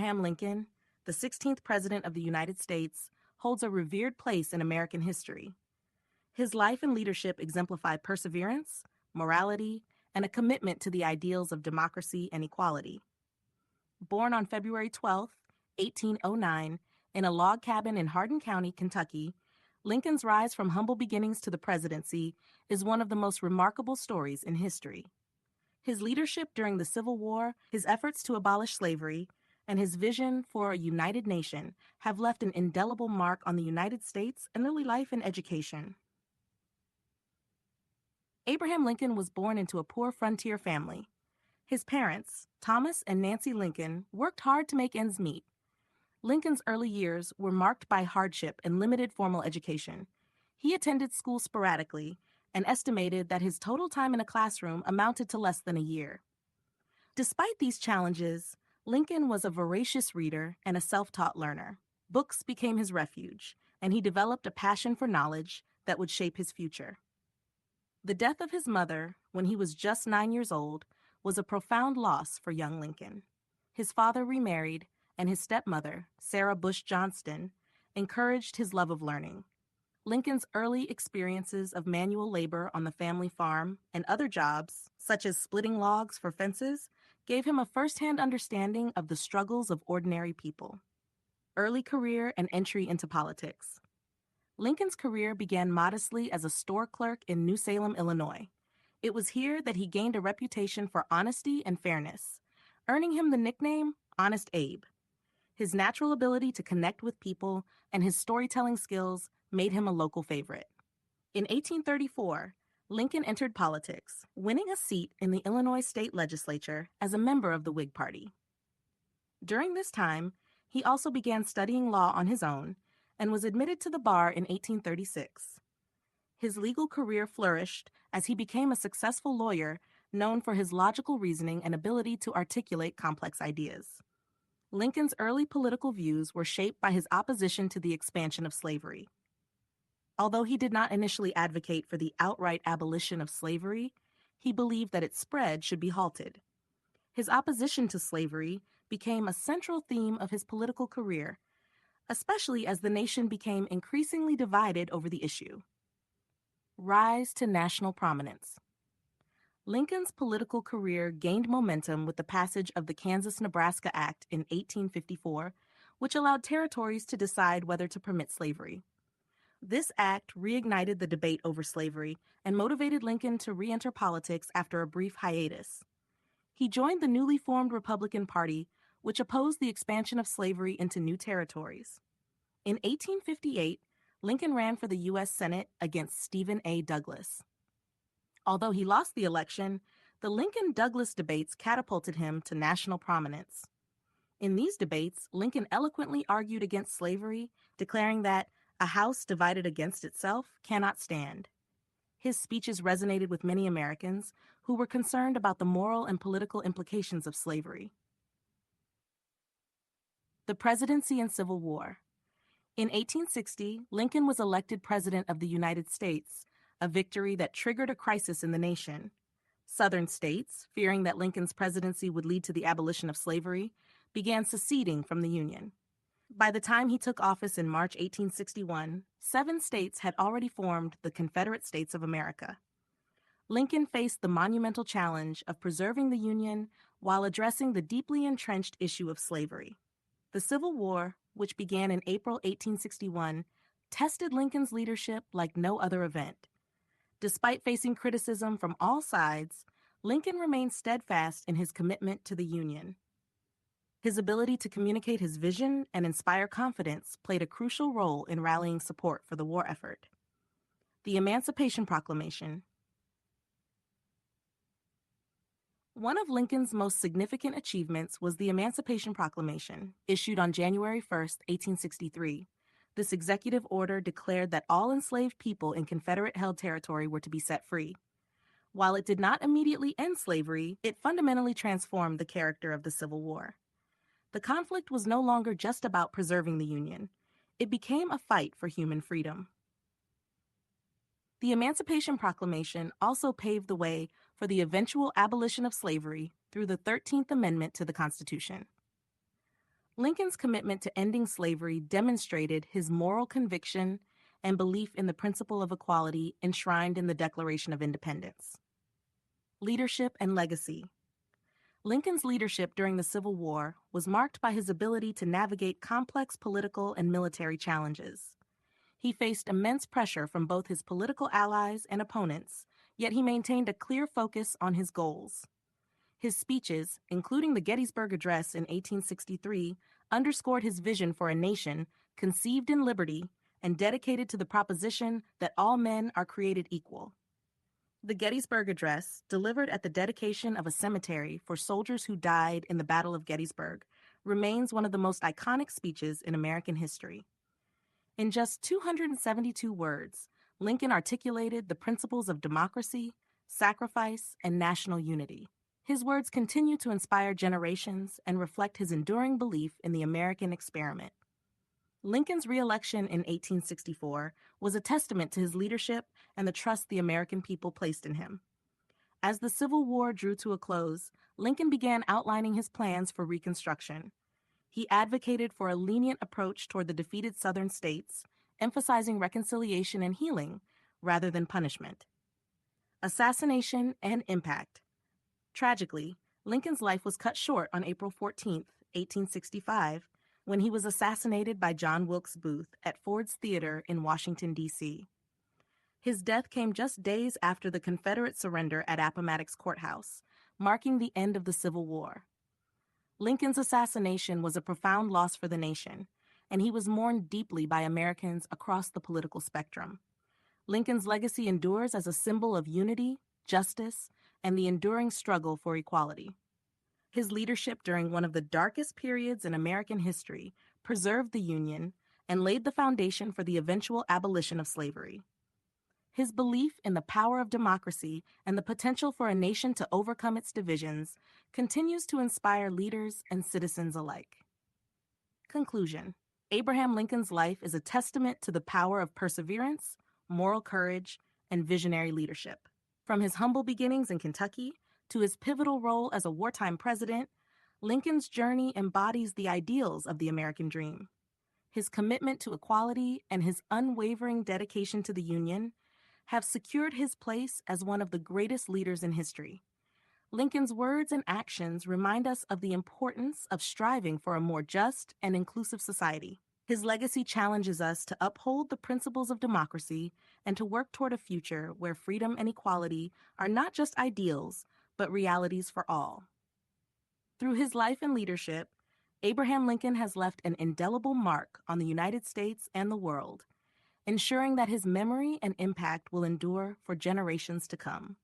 Abraham Lincoln, the 16th President of the United States, holds a revered place in American history. His life and leadership exemplify perseverance, morality, and a commitment to the ideals of democracy and equality. Born on February 12, 1809, in a log cabin in Hardin County, Kentucky, Lincoln's rise from humble beginnings to the presidency is one of the most remarkable stories in history. His leadership during the Civil War, his efforts to abolish slavery, and his vision for a united nation have left an indelible mark on the United States and early life and education. Abraham Lincoln was born into a poor frontier family. His parents, Thomas and Nancy Lincoln, worked hard to make ends meet. Lincoln's early years were marked by hardship and limited formal education. He attended school sporadically and estimated that his total time in a classroom amounted to less than a year. Despite these challenges, Lincoln was a voracious reader and a self-taught learner. Books became his refuge, and he developed a passion for knowledge that would shape his future. The death of his mother, when he was just 9 years old, was a profound loss for young Lincoln. His father remarried, and his stepmother, Sarah Bush Johnston, encouraged his love of learning. Lincoln's early experiences of manual labor on the family farm and other jobs, such as splitting logs for fences, gave him a first-hand understanding of the struggles of ordinary people. Early career and entry into politics. Lincoln's career began modestly as a store clerk in New Salem, Illinois. It was here that he gained a reputation for honesty and fairness, earning him the nickname Honest Abe. His natural ability to connect with people and his storytelling skills made him a local favorite. In 1834, Lincoln entered politics, winning a seat in the Illinois state legislature as a member of the Whig Party. During this time, he also began studying law on his own and was admitted to the bar in 1836. His legal career flourished as he became a successful lawyer known for his logical reasoning and ability to articulate complex ideas. Lincoln's early political views were shaped by his opposition to the expansion of slavery. Although he did not initially advocate for the outright abolition of slavery, he believed that its spread should be halted. His opposition to slavery became a central theme of his political career, especially as the nation became increasingly divided over the issue. Rise to national prominence. Lincoln's political career gained momentum with the passage of the Kansas-Nebraska Act in 1854, which allowed territories to decide whether to permit slavery. This act reignited the debate over slavery and motivated Lincoln to re-enter politics after a brief hiatus. He joined the newly formed Republican Party, which opposed the expansion of slavery into new territories. In 1858, Lincoln ran for the U.S. Senate against Stephen A. Douglas. Although he lost the election, the Lincoln-Douglas debates catapulted him to national prominence. In these debates, Lincoln eloquently argued against slavery, declaring that a house divided against itself cannot stand. His speeches resonated with many Americans who were concerned about the moral and political implications of slavery. The Presidency and Civil War. In 1860, Lincoln was elected President of the United States, a victory that triggered a crisis in the nation. Southern states, fearing that Lincoln's presidency would lead to the abolition of slavery, began seceding from the Union. By the time he took office in March 1861, 7 states had already formed the Confederate States of America. Lincoln faced the monumental challenge of preserving the Union while addressing the deeply entrenched issue of slavery. The Civil War, which began in April 1861, tested Lincoln's leadership like no other event. Despite facing criticism from all sides, Lincoln remained steadfast in his commitment to the Union. His ability to communicate his vision and inspire confidence played a crucial role in rallying support for the war effort. The Emancipation Proclamation. One of Lincoln's most significant achievements was the Emancipation Proclamation, issued on January 1, 1863. This executive order declared that all enslaved people in Confederate-held territory were to be set free. While it did not immediately end slavery, it fundamentally transformed the character of the Civil War. The conflict was no longer just about preserving the Union. It became a fight for human freedom. The Emancipation Proclamation also paved the way for the eventual abolition of slavery through the 13th Amendment to the Constitution. Lincoln's commitment to ending slavery demonstrated his moral conviction and belief in the principle of equality enshrined in the Declaration of Independence. Leadership and legacy. Lincoln's leadership during the Civil War was marked by his ability to navigate complex political and military challenges. He faced immense pressure from both his political allies and opponents, yet he maintained a clear focus on his goals. His speeches, including the Gettysburg Address in 1863, underscored his vision for a nation conceived in liberty and dedicated to the proposition that all men are created equal. The Gettysburg Address, delivered at the dedication of a cemetery for soldiers who died in the Battle of Gettysburg, remains one of the most iconic speeches in American history. In just 272 words, Lincoln articulated the principles of democracy, sacrifice, and national unity. His words continue to inspire generations and reflect his enduring belief in the American experiment. Lincoln's re-election in 1864 was a testament to his leadership and the trust the American people placed in him. As the Civil War drew to a close, Lincoln began outlining his plans for Reconstruction. He advocated for a lenient approach toward the defeated Southern states, emphasizing reconciliation and healing rather than punishment. Assassination and impact. Tragically, Lincoln's life was cut short on April 14, 1865, when he was assassinated by John Wilkes Booth at Ford's Theater in Washington, D.C. His death came just days after the Confederate surrender at Appomattox Courthouse, marking the end of the Civil War. Lincoln's assassination was a profound loss for the nation, and he was mourned deeply by Americans across the political spectrum. Lincoln's legacy endures as a symbol of unity, justice, and the enduring struggle for equality. His leadership during one of the darkest periods in American history preserved the Union and laid the foundation for the eventual abolition of slavery. His belief in the power of democracy and the potential for a nation to overcome its divisions continues to inspire leaders and citizens alike. Conclusion. Abraham Lincoln's life is a testament to the power of perseverance, moral courage, and visionary leadership. From his humble beginnings in Kentucky to his pivotal role as a wartime president, Lincoln's journey embodies the ideals of the American dream. His commitment to equality and his unwavering dedication to the Union have secured his place as one of the greatest leaders in history. Lincoln's words and actions remind us of the importance of striving for a more just and inclusive society. His legacy challenges us to uphold the principles of democracy and to work toward a future where freedom and equality are not just ideals, but realities for all. Through his life and leadership, Abraham Lincoln has left an indelible mark on the United States and the world, ensuring that his memory and impact will endure for generations to come.